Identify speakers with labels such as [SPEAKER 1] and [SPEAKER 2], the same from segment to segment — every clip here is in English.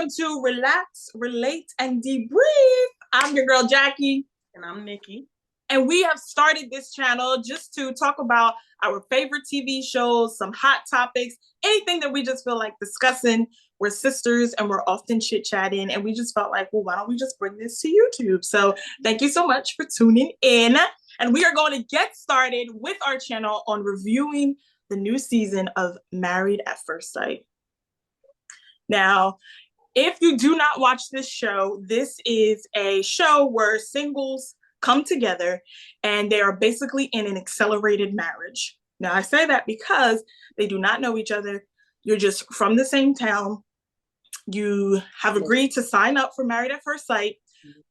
[SPEAKER 1] welcome to Relax, Relate, and Debrief. I'm your girl, Jackie.
[SPEAKER 2] And I'm Nikki.
[SPEAKER 1] And we have started this channel just to talk about our favorite TV shows, some hot topics, anything that we just feel like discussing. We're sisters and we're often chit-chatting, and we just felt like, well, why don't we just bring this to YouTube? So thank you so much for tuning in. And we are going to get started with our channel on reviewing the new season of Married at First Sight. Now, if you do not watch this show, this is a show where singles come together and they are basically in an accelerated marriage. Now, I say that because they do not know each other. You're just from the same town. You have agreed to sign up for Married at First Sight.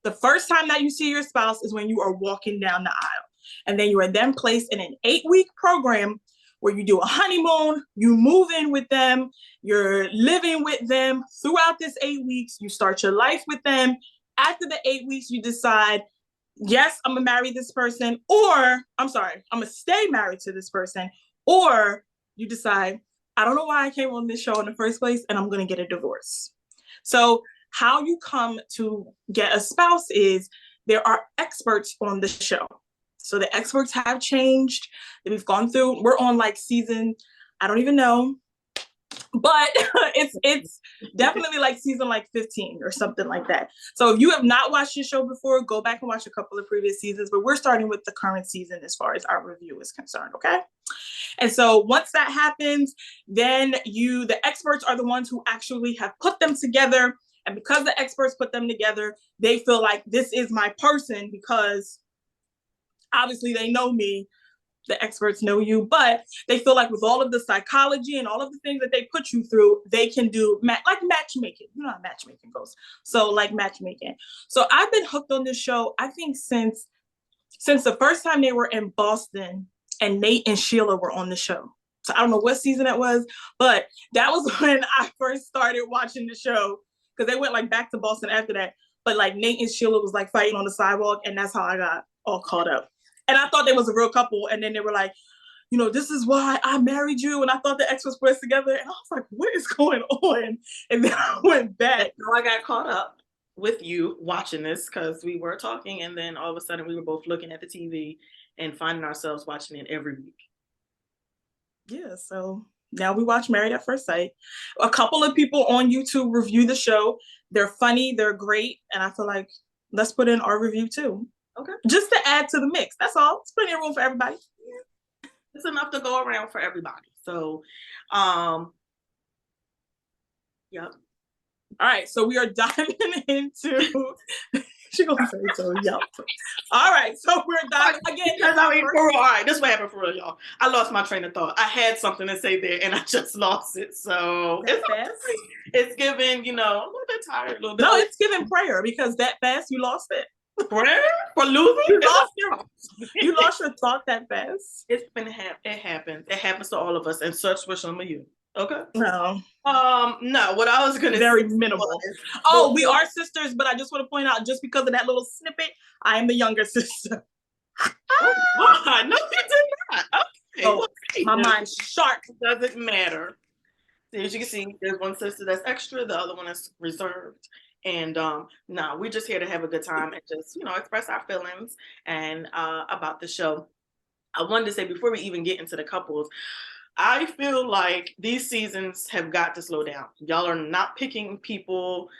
[SPEAKER 1] The first time that you see your spouse is when you are walking down the aisle. And then you are then placed in an 8-week program where you do a honeymoon, you move in with them, you're living with them throughout this 8 weeks, you start your life with them. After the 8 weeks, you decide, yes, I'm gonna marry this person, or I'm gonna stay married to this person, or you decide, I don't know why I came on this show in the first place, and I'm gonna get a divorce. So how you come to get a spouse is there are experts on the show. So the experts have changed. We've gone through, we're on like season, I don't even know, but it's definitely like season like 15 or something like that. So if you have not watched the show before, go back and watch a couple of previous seasons, but we're starting with the current season as far as our review is concerned, okay? And so once that happens, then the experts are the ones who actually have put them together. And because the experts put them together, they feel like this is my person because obviously they know me, the experts know you, but they feel like with all of the psychology and all of the things that they put you through, they can do like matchmaking. You know how matchmaking goes. So like matchmaking. So I've been hooked on this show, I think since the first time they were in Boston and Nate and Sheila were on the show. So I don't know what season it was, but that was when I first started watching the show because they went like back to Boston after that. But like Nate and Sheila was like fighting on the sidewalk, and that's how I got all caught up. And I thought they was a real couple. And then they were like, you know, this is why I married you. And I thought the experts put us together. And I was like, what is going on? And then I went back.
[SPEAKER 2] So I got caught up with you watching this because we were talking. And then all of a sudden we were both looking at the TV and finding ourselves watching it every week.
[SPEAKER 1] Yeah, so now we watch Married at First Sight. A couple of people on YouTube review the show. They're funny. They're great. And I feel like let's put in our review too. Okay. Just to add to the mix. That's all. It's plenty of room for everybody.
[SPEAKER 2] Yeah. It's enough to go around for everybody. So, yep.
[SPEAKER 1] All right. So we are diving into. She gonna say so. Yep. All right. So we're diving again.
[SPEAKER 2] All right. This is what happened for real, y'all. I lost my train of thought. I had something to say there, and I just lost it. So
[SPEAKER 1] it's fast.
[SPEAKER 2] It's giving, a little bit tired, a little bit.
[SPEAKER 1] No, it's giving prayer because that fast you lost it.
[SPEAKER 2] Prayer for losing?
[SPEAKER 1] You lost your thought that fast.
[SPEAKER 2] It happens. It happens to all of us, and such for some of you. Okay.
[SPEAKER 1] No.
[SPEAKER 2] No. What I was gonna
[SPEAKER 1] very minimal. We are sisters, but I just want to point out, just because of that little snippet, I am the younger sister.
[SPEAKER 2] No, you did not. Okay.
[SPEAKER 1] Oh, okay. My mind's sharp.
[SPEAKER 2] Doesn't matter. As you can see, there's one sister that's extra, the other one is reserved. And no, we're just here to have a good time and just, express our feelings and about the show. I wanted to say before we even get into the couples, I feel like these seasons have got to slow down. Y'all are not picking people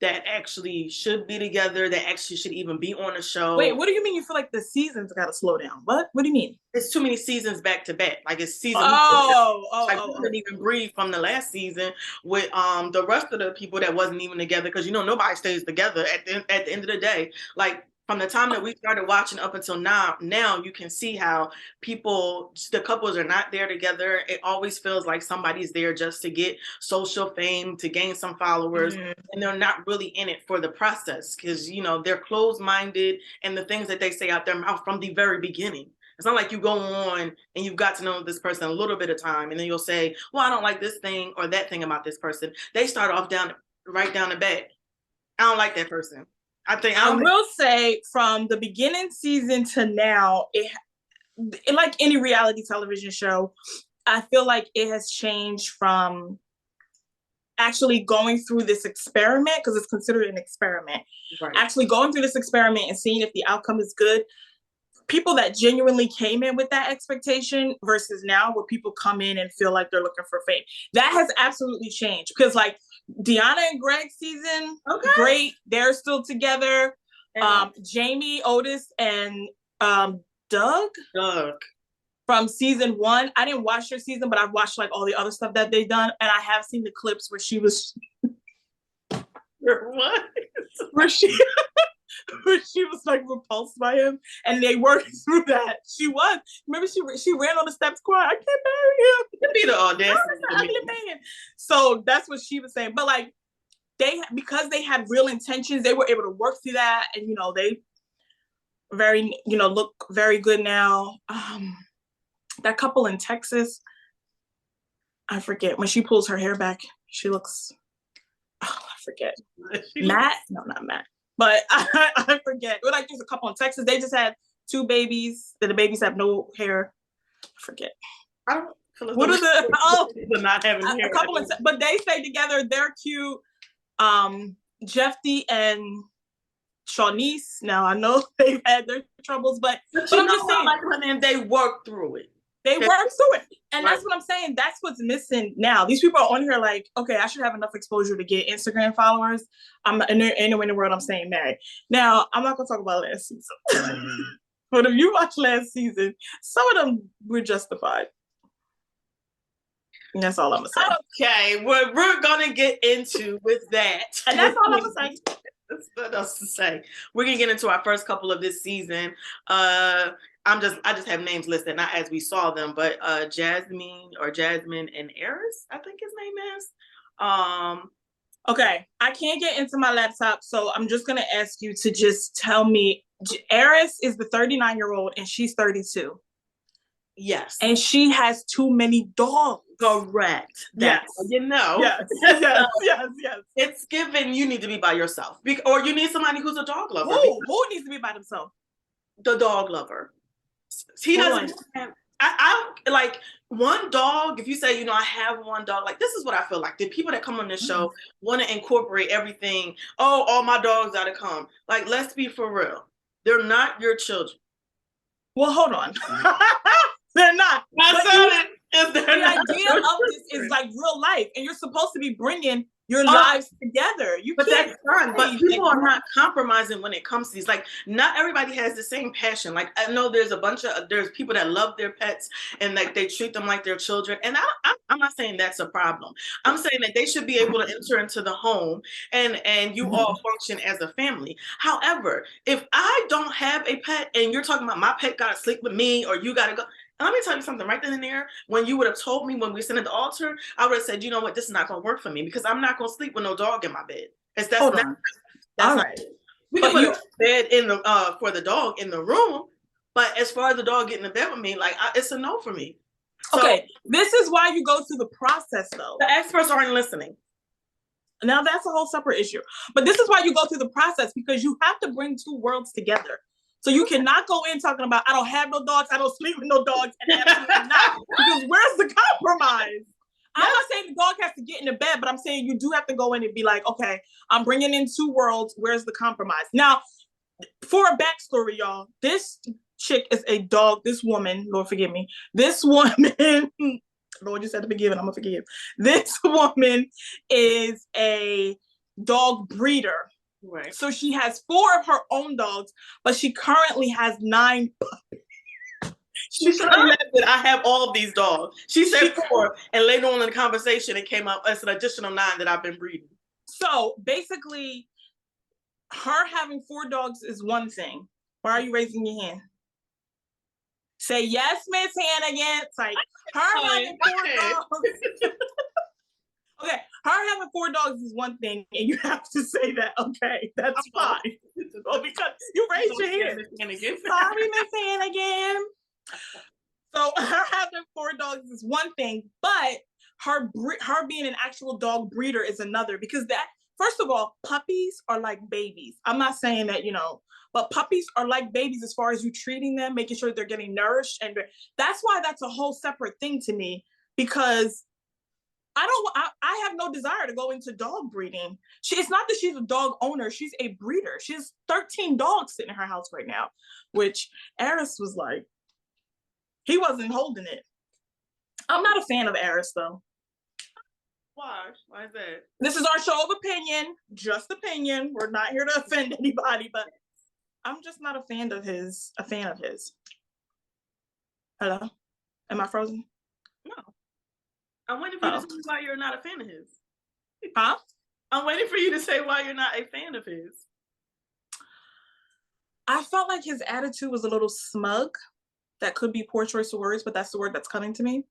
[SPEAKER 2] that actually should be together, that actually should even be on a show.
[SPEAKER 1] Wait, what do you mean you feel like the seasons got to slow down? What do you mean?
[SPEAKER 2] It's too many seasons back to back. Like it's season. We couldn't even breathe from the last season with the rest of the people that wasn't even together, because nobody stays together at the end of the day. Like from the time that we started watching up until now you can see how the couples are not there together. It always feels like somebody's there just to get social fame, to gain some followers, and they're not really in it for the process because, they're closed-minded and the things that they say out their mouth from the very beginning. It's not like you go on and you've got to know this person a little bit of time and then you'll say, well, I don't like this thing or that thing about this person. They start off right down the bed. I don't like that person. I
[SPEAKER 1] will say from the beginning season to now, it like any reality television show, I feel like it has changed from actually going through this experiment, because it's considered an experiment, actually going through this experiment and seeing if the outcome is good. People that genuinely came in with that expectation versus now where people come in and feel like they're looking for fame. That has absolutely changed, because like Deanna and Greg's season, great. They're still together. Jamie, Otis, and Doug from season 1. I didn't watch their season, but I've watched like all the other stuff that they've done. And I have seen the clips where she was
[SPEAKER 2] what?
[SPEAKER 1] where she was like repulsed by him, and they worked through that. She was. Remember, she ran on the steps crying, "I can't marry him."
[SPEAKER 2] It'd be the audacity.
[SPEAKER 1] Ugly man. So that's what she was saying. But like because they had real intentions, they were able to work through that, and they look very good now. That couple in Texas, I forget, when she pulls her hair back, she looks. I forget. Matt? No, not Matt. But I forget. But like, there's a couple in Texas. They just had 2 babies. The babies have no hair. I forget.
[SPEAKER 2] I don't.
[SPEAKER 1] What are
[SPEAKER 2] the not having hair?
[SPEAKER 1] A couple of, but they stay together. They're cute. Jeffy and Shawnice. Now I know they've had their troubles, but I'm just saying,
[SPEAKER 2] like when they work through it.
[SPEAKER 1] They work through it. And that's what I'm saying. That's what's missing now. These people are on here like, okay, I should have enough exposure to get Instagram followers. I'm anywhere in the world I'm staying married. Now, I'm not going to talk about last season. But if you watch last season, some of them were justified. And that's all I'm going to say.
[SPEAKER 2] Okay, we're going to get into with that.
[SPEAKER 1] And that's all I'm going to say.
[SPEAKER 2] That's what else to say. We're going to get into our first couple of this season. I just have names listed, not as we saw them, but Jasmine and Aris, I think his name is.
[SPEAKER 1] Okay, I can't get into my laptop, so I'm just gonna ask you to just tell me. Aris is the 39-year-old, and she's 32.
[SPEAKER 2] Yes,
[SPEAKER 1] and she has too many dogs.
[SPEAKER 2] Correct. That's
[SPEAKER 1] Yes. Yes.
[SPEAKER 2] It's given you need to be by yourself, or you need somebody who's a dog lover.
[SPEAKER 1] Who needs to be by themselves?
[SPEAKER 2] The dog lover. He doesn't have, I like one dog. If you say, I have one dog, like this is what I feel like. The people that come on this show want to incorporate everything. Oh, all my dogs gotta come. Like, let's be for real. They're not your children.
[SPEAKER 1] Well, hold on. They're not.
[SPEAKER 2] The
[SPEAKER 1] idea of this is like real life, and you're supposed to be bringing your lives together.
[SPEAKER 2] That's fun. But people are not compromising when it comes to these. Like, not everybody has the same passion. Like, I know there's people that love their pets and like they treat them like their children. And I'm not saying that's a problem. I'm saying that they should be able to enter into the home and you all function as a family. However, if I don't have a pet and you're talking about my pet gotta sleep with me or you gotta go. And let me tell you something right then and there. When you would have told me when we sat at the altar, I would have said, you know what, this is not going to work for me because I'm not going to sleep with no dog in my bed. That's
[SPEAKER 1] all right.
[SPEAKER 2] We can put a bed in the for the dog in the room, but as far as the dog getting in bed with me, like it's a no for me.
[SPEAKER 1] So, okay, this is why you go through the process, though.
[SPEAKER 2] The experts aren't listening.
[SPEAKER 1] Now that's a whole separate issue. But this is why you go through the process, because you have to bring 2 worlds together. So you cannot go in talking about, I don't have no dogs, I don't sleep with no dogs, and absolutely not. Because where's the compromise? I'm not saying the dog has to get in the bed, but I'm saying you do have to go in and be like, okay, I'm bringing in 2 worlds. Where's the compromise? Now, for a backstory, y'all, this chick is a dog. This woman, Lord forgive me, this woman, Lord, you said to forgive, and I'm going to forgive. This woman is a dog breeder.
[SPEAKER 2] Right.
[SPEAKER 1] So she has 4 of her own dogs, but she currently has 9 puppies.
[SPEAKER 2] She said, I have all of these dogs. She said 4, and later on in the conversation, it came up as an additional 9 that I've been breeding.
[SPEAKER 1] So basically, her having 4 dogs is one thing. Why are you raising your hand? Say yes, Miss Hannigan. It's like her having 4 dogs. Okay, her having 4 dogs is one thing, and you have to say that, okay, that's fine. Well, because you raised your hand. Sorry, Miss Hannigan. So her having 4 dogs is one thing, but her being an actual dog breeder is another, because that, first of all, puppies are like babies. I'm not saying that, but puppies are like babies as far as you treating them, making sure they're getting nourished. And that's why that's a whole separate thing to me, because I have no desire to go into dog breeding. It's not that she's a dog owner. She's a breeder. She has 13 dogs sitting in her house right now, which Aris was like, he wasn't holding it. I'm not a fan of Aris though.
[SPEAKER 2] Why? Why is that?
[SPEAKER 1] This is our show of opinion, just opinion. We're not here to offend anybody, but I'm just not a fan of his. Hello? Am I frozen?
[SPEAKER 2] No. I'm waiting for you to say why you're not a fan of his.
[SPEAKER 1] Huh?
[SPEAKER 2] I'm waiting for you to say why you're not a fan of his.
[SPEAKER 1] I felt like his attitude was a little smug. That could be poor choice of words, but that's the word that's coming to me.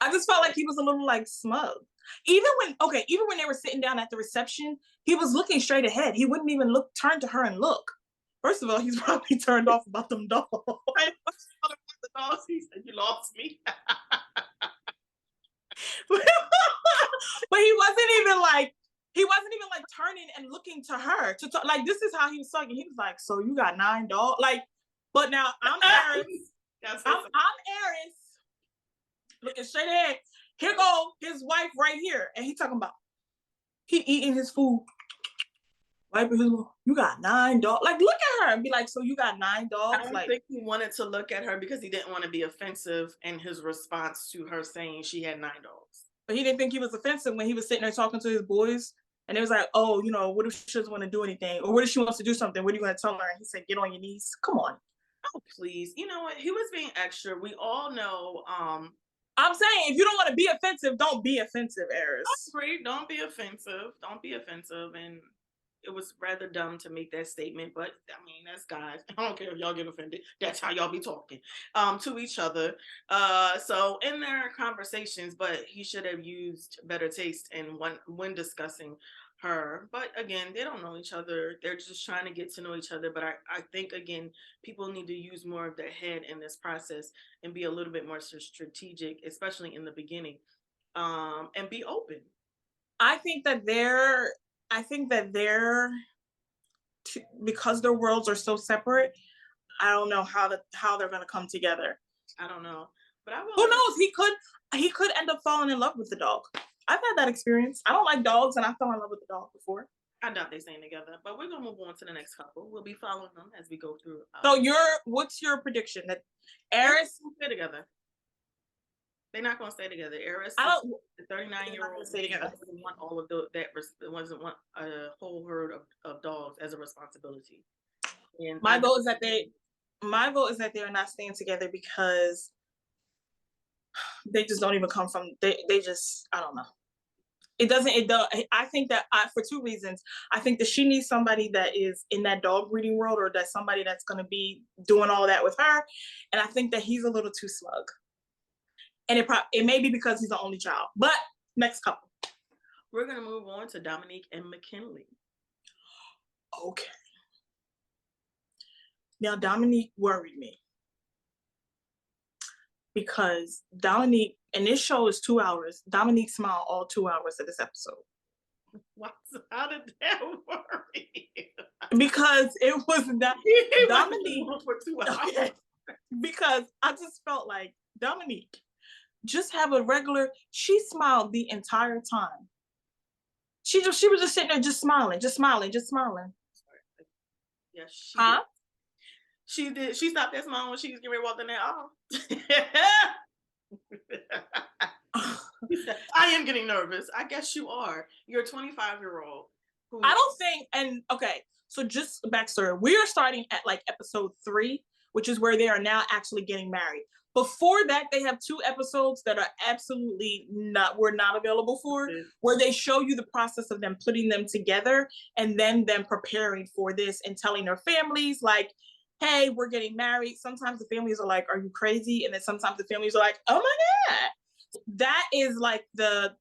[SPEAKER 1] I just felt like he was a little like smug. Even when they were sitting down at the reception, he was looking straight ahead. He wouldn't even turn to her and look. First of all, he's probably turned off about them dogs.
[SPEAKER 2] The dogs, he said, you lost me.
[SPEAKER 1] But he wasn't even like turning and looking to her to talk. Like, this is how he was talking. He was like, so you got 9 dogs? Like, but now I'm Aris. I'm Aris. Looking straight ahead. Here go his wife right here. And he talking about he eating his food. Wiping his, you got 9 dogs. Like, look at her and be like, so you got 9 dogs?
[SPEAKER 2] I don't think he wanted to look at her because he didn't want to be offensive in his response to her saying she had 9 dogs.
[SPEAKER 1] But he didn't think he was offensive when he was sitting there talking to his boys. And it was like, oh, what if she doesn't want to do anything? Or what if she wants to do something? What are you going to tell her? And he said, get on your knees. Come on.
[SPEAKER 2] Oh, please. You know what? He was being extra. We all know.
[SPEAKER 1] I'm saying, if you don't want to be offensive, don't be offensive, Aris.
[SPEAKER 2] Don't be offensive. Don't be offensive. And it was rather dumb to make that statement, but I mean, that's guys. I don't care if y'all get offended. That's how y'all be talking to each other. So in their conversations, but he should have used better taste when discussing her. But again, they don't know each other. They're just trying to get to know each other. But I think, again, people need to use more of their head in this process and be a little bit more strategic, especially in the beginning, and be open.
[SPEAKER 1] I think that because their worlds are so separate, I don't know how they're going to come together.
[SPEAKER 2] I don't know, but
[SPEAKER 1] who knows? He could end up falling in love with the dog. I've had that experience. I don't like dogs, and I fell in love with the dog before.
[SPEAKER 2] I doubt they're staying together, but we're gonna move on to the next couple. We'll be following them as we go through.
[SPEAKER 1] So what's your prediction that Aris
[SPEAKER 2] will stay together? They're not going to stay together. Aris, the 39-year-old, doesn't want all of doesn't want a whole herd of dogs as a responsibility. And
[SPEAKER 1] my vote is that they're not staying together because they just don't even come from. They just, I don't know. I think that for 2 reasons. I think that she needs somebody that is in that dog breeding world, or that somebody that's going to be doing all that with her. And I think that he's a little too smug. And it may be because he's the only child. But next couple.
[SPEAKER 2] We're going to move on to Dominique and McKinley.
[SPEAKER 1] Okay. Now, Dominique worried me. Because Dominique, and this show is 2 hours, Dominique smiled all 2 hours of this episode.
[SPEAKER 2] What? How did that worry?
[SPEAKER 1] Because it was Dominique
[SPEAKER 2] for 2 hours.
[SPEAKER 1] Okay. Because I just felt like Dominique, just have a regular. She smiled the entire time. She was just sitting there, just smiling.
[SPEAKER 2] Yes.
[SPEAKER 1] Huh?
[SPEAKER 2] She did. She stopped that smile when she was getting ready to walk in there. I am getting nervous. I guess you are. You're a 25-year-old.
[SPEAKER 1] I don't think. And okay, so just backstory. We are starting at like episode 3, which is where they are now actually getting married. Before that, they have 2 episodes that are absolutely were not available for, where they show you the process of them putting them together and then them preparing for this and telling their families, like, hey, we're getting married. Sometimes the families are like, are you crazy? And then sometimes the families are like, oh my God. That is like the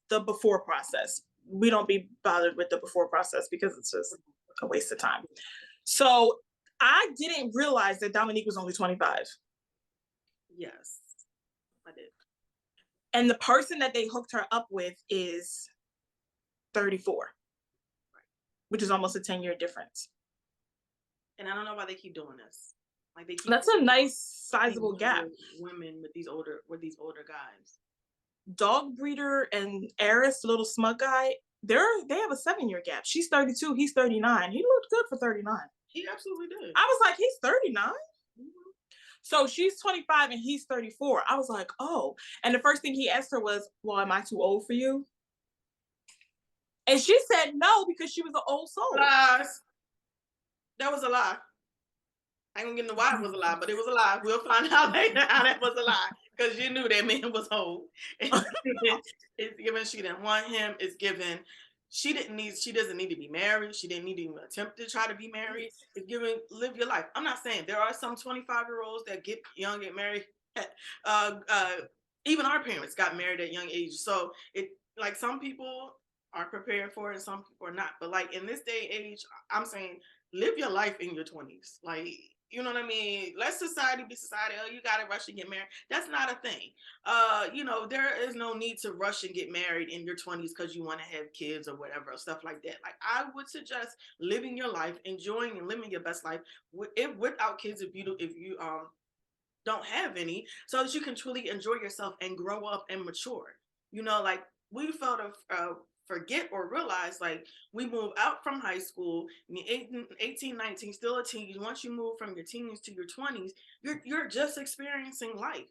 [SPEAKER 1] before process. We don't be bothered with the before process because it's just a waste of time. So I didn't realize that Dominique was only 25.
[SPEAKER 2] Yes, I did.
[SPEAKER 1] And the person that they hooked her up with is 34, which is almost a 10-year difference.
[SPEAKER 2] And I don't know why they keep doing this.
[SPEAKER 1] That's a nice sizable gap.
[SPEAKER 2] Women with these older guys.
[SPEAKER 1] dog breeder and Eris, the little smug guy, they have a 7-year gap. She's 32, he's 39. He looked good for 39.
[SPEAKER 2] He absolutely did.
[SPEAKER 1] I was like, he's 39? Mm-hmm. So she's 25 and he's 34. I was like, oh. And the first thing he asked her was, well, am I too old for you? And she said no, because she was an old soul.
[SPEAKER 2] Lies. That was a lie. I ain't gonna get into why it was a lie, but it was a lie. We'll find out later how that was a lie, because you knew that man was old. It's given she didn't want him. It's given she doesn't need to be married. She didn't need to even attempt to try to be married. It's given live your life. I'm not saying there are some 25-year-olds that get married. Even our parents got married at young age. So it like some people are prepared for it and some people are not. But like in this day and age, I'm saying live your life in your 20s. Like, you know what I mean? Let society be society. Oh, you got to rush and get married. That's not a thing. There is no need to rush and get married in your 20s because you want to have kids or whatever, or stuff like that. Like, I would suggest living your life, enjoying and living your best life without kids if you don't have any, so that you can truly enjoy yourself and grow up and mature. Like we felt forget or realize, like, we move out from high school, 18, 19, still a teen. Once you move from your teens to your 20s, you're just experiencing life.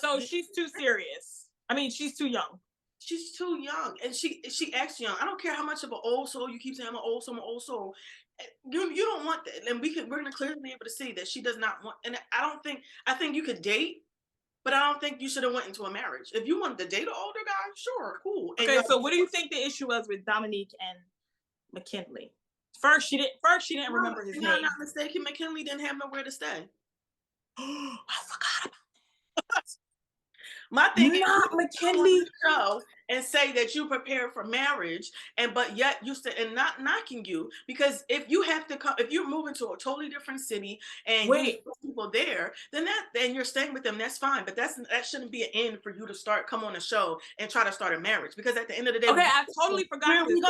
[SPEAKER 1] So she's too serious. I mean, she's too young.
[SPEAKER 2] She's too young, and she acts young. I don't care how much of an old soul you keep saying. I'm an old soul. You don't want that, and we're gonna clearly be able to see that she does not want. And I think you could date, but I don't think you should have went into a marriage. If you wanted to date an older guy, sure, cool.
[SPEAKER 1] Okay, so what do you think the issue was with Dominique and McKinley? First, she didn't remember his name.
[SPEAKER 2] I'm not mistaken. McKinley didn't have nowhere to stay.
[SPEAKER 1] I forgot about that.
[SPEAKER 2] My thing is,
[SPEAKER 1] McKinley
[SPEAKER 2] show and say that you prepare for marriage, but yet you said, and not knocking you, because if you have to come, if you're moving to a totally different city and you people there, then you're staying with them, that's fine. But that shouldn't be an end for you to come on a show and try to start a marriage, because at the end of the day,
[SPEAKER 1] okay, I totally forgot this.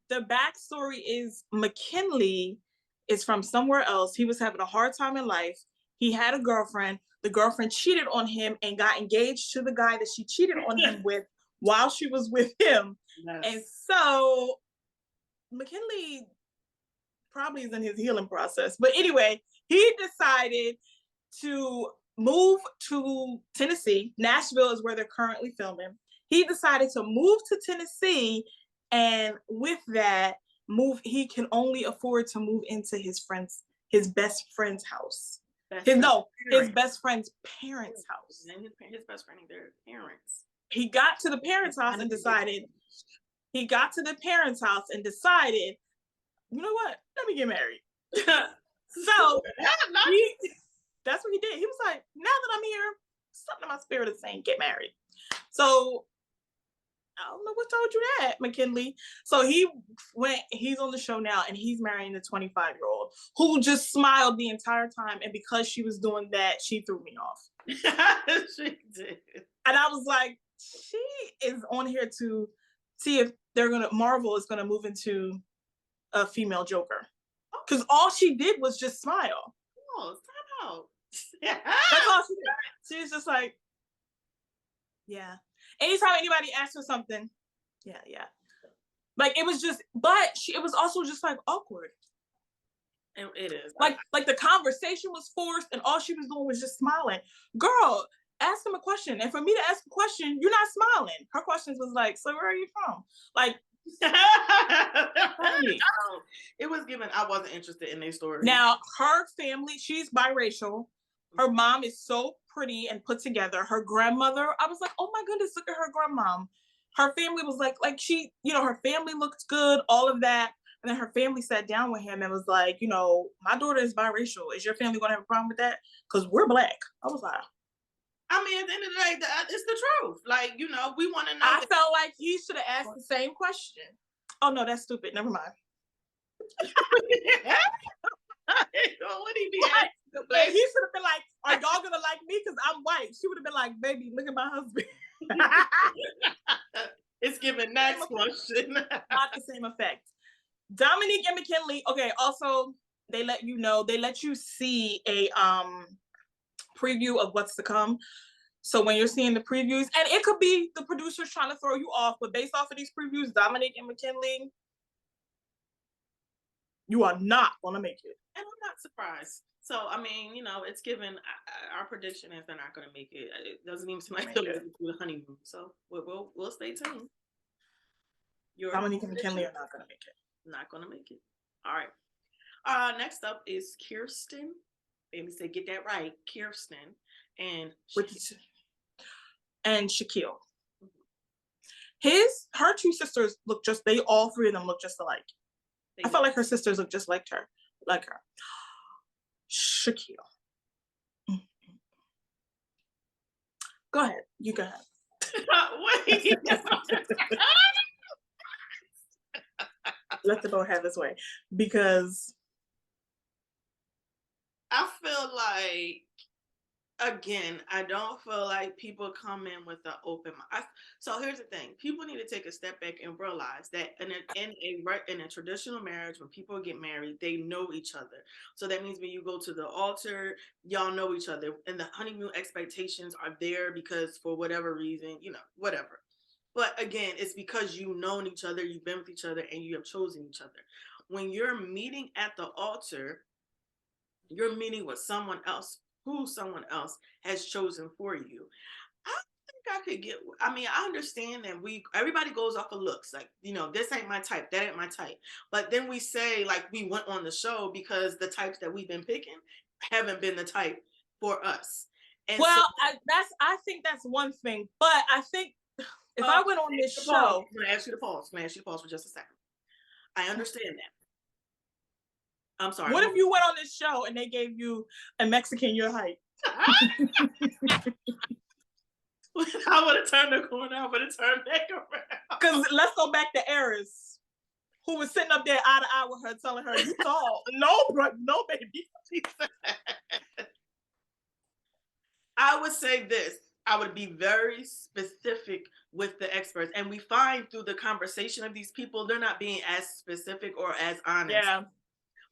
[SPEAKER 1] The backstory is McKinley is from somewhere else. He was having a hard time in life. He had a girlfriend. The girlfriend cheated on him and got engaged to the guy that she cheated on him with while she was with him. Yes. And so McKinley probably is in his healing process. But anyway, he decided to move to Tennessee. Nashville is where they're currently filming. He decided to move to Tennessee, and with that move, he can only afford to move into his best friend's house. His best friend's parents' house.
[SPEAKER 2] And his best friend, their parents.
[SPEAKER 1] He got to the parents' house and decided, you know what? Let me get married. So that's what he did. He was like, now that I'm here, something in my spirit is saying, get married. So I don't know what told you that, McKinley. So he's on the show now, and he's marrying the 25-year-old who just smiled the entire time. And because she was doing that, she threw me off.
[SPEAKER 2] She did.
[SPEAKER 1] And I was like, she is on here to see if Marvel is gonna move into a female Joker. Because all she did was just smile.
[SPEAKER 2] Oh, stop out.
[SPEAKER 1] That's all she did. She was just like, yeah. Anytime anybody asks her something, yeah. Like, it was just, but it was also just like awkward.
[SPEAKER 2] And it is.
[SPEAKER 1] Like the conversation was forced and all she was doing was just smiling. Girl, ask him a question. And for me to ask a question, you're not smiling. Her questions was like, so where are you from? Like,
[SPEAKER 2] it was given, I wasn't interested in their story.
[SPEAKER 1] Now, her family, she's biracial. Her mom is so pretty and put together. Her grandmother, I was like, oh my goodness, look at her grandmom. Her family was like she, her family looked good, all of that. And then her family sat down with him and was like, my daughter is biracial. Is your family going to have a problem with that? Because we're Black. I was like,
[SPEAKER 2] I mean, at the end of the day, it's the truth. Like, we want to know.
[SPEAKER 1] I felt like he should have asked the same question. Oh, no, that's stupid. Never mind.
[SPEAKER 2] What did he be asking?
[SPEAKER 1] He should have been like, are y'all going to like me because I'm white? She would have been like, baby, look at my husband.
[SPEAKER 2] It's given next question.
[SPEAKER 1] Not the same effect. Dominique and McKinley, okay, also, they let you see a preview of what's to come. So when you're seeing the previews, and it could be the producers trying to throw you off, but based off of these previews, Dominic and McKinley, you are not going to make it.
[SPEAKER 2] And I'm not surprised. So, I mean, you know, it's given, our prediction is they're not going to make it. It doesn't even seem like they'll do the honeymoon. So we'll stay tuned.
[SPEAKER 1] Dominic and McKinley are not going to make it.
[SPEAKER 2] Not going to make it. All right. Next up is Kirsten. Let me say, get that right. Kirsten and
[SPEAKER 1] Shaquille. Her two sisters look all three of them look just alike. I felt like her sisters look just like her. Shaquille. Go ahead. You go ahead.
[SPEAKER 2] Wait.
[SPEAKER 1] Let the Lord have his way. Because
[SPEAKER 2] I feel like, again, I don't feel like people come in with an open mind. So here's the thing. People need to take a step back and realize that in a traditional marriage, when people get married, they know each other. So that means when you go to the altar, y'all know each other. And the honeymoon expectations are there because for whatever reason, you know, whatever. But again, it's because you've known each other, you've been with each other, and you have chosen each other. When you're meeting at the altar, you're meeting with someone else who someone else has chosen for you. I understand that everybody goes off of looks. Like, you know, this ain't my type, that ain't my type. But then we say, like, we went on the show because the types that we've been picking haven't been the type for us.
[SPEAKER 1] And I think that's one thing. But I think if I went on this show,
[SPEAKER 2] I'm going to ask you to pause. For just a second. I understand that. I'm sorry.
[SPEAKER 1] What if you went on this show and they gave you a Mexican your height?
[SPEAKER 2] I would have turned the corner. I would have turned back around.
[SPEAKER 1] Because let's go back to Eris, who was sitting up there eye to eye with her, telling her, "You tall." No, bro, no, baby.
[SPEAKER 2] I would say this. I would be very specific with the experts. And we find through the conversation of these people, they're not being as specific or as honest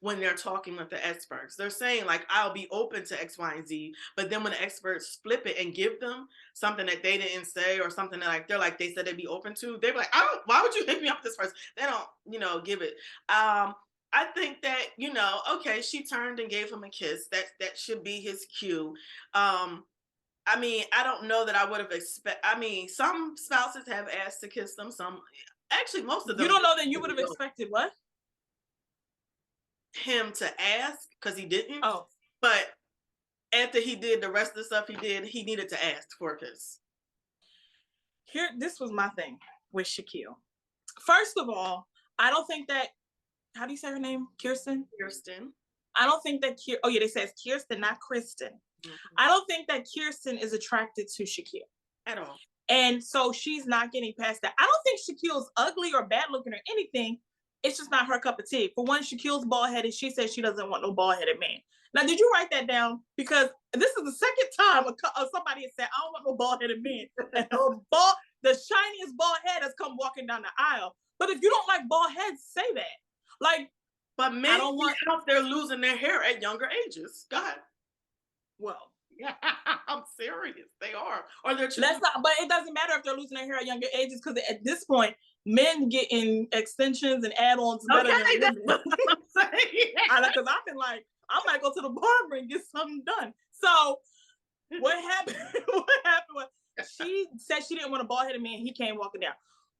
[SPEAKER 2] when they're talking with the experts. They're saying, like, I'll be open to X, Y, and Z. But then when the experts flip it and give them something that they didn't say or something that they said they'd be open to, they're like, why would you hit me up this person? They don't, give it. I think that, okay, she turned and gave him a kiss. That should be his cue. I mean, I don't know that I would have some spouses have asked to kiss them. Actually, most of them.
[SPEAKER 1] You don't know that you would have expected what?
[SPEAKER 2] Him to ask, because he didn't.
[SPEAKER 1] Oh.
[SPEAKER 2] But after he did the rest of the stuff he did, he needed to ask for a kiss.
[SPEAKER 1] This was my thing with Shaquille. First of all, I don't think that, how do you say her name? Kirsten?
[SPEAKER 2] Kirsten.
[SPEAKER 1] I don't think that, they say it's Kirsten, not Kristen. Mm-hmm. I don't think that Kirsten is attracted to Shaquille.
[SPEAKER 2] At all.
[SPEAKER 1] And so she's not getting past that. I don't think Shaquille's ugly or bad looking or anything. It's just not her cup of tea. For one, Shaquille's bald-headed. She says she doesn't want no bald-headed man. Now, did you write that down? Because this is the second time somebody has said, I don't want no bald-headed man. And the shiniest bald head has come walking down the aisle. But if you don't like bald heads, say that.
[SPEAKER 2] But men out there losing their hair at younger ages. Go ahead.
[SPEAKER 1] Well,
[SPEAKER 2] yeah, I'm serious. They are. Or they're
[SPEAKER 1] but it doesn't matter if they're losing their hair at younger ages, because at this point, men getting extensions and add-ons better than women. That's what I'm saying. Because I've been like, I might go to the barber and get something done. So what happened? Was she said she didn't want a bald-headed man. He came walking down.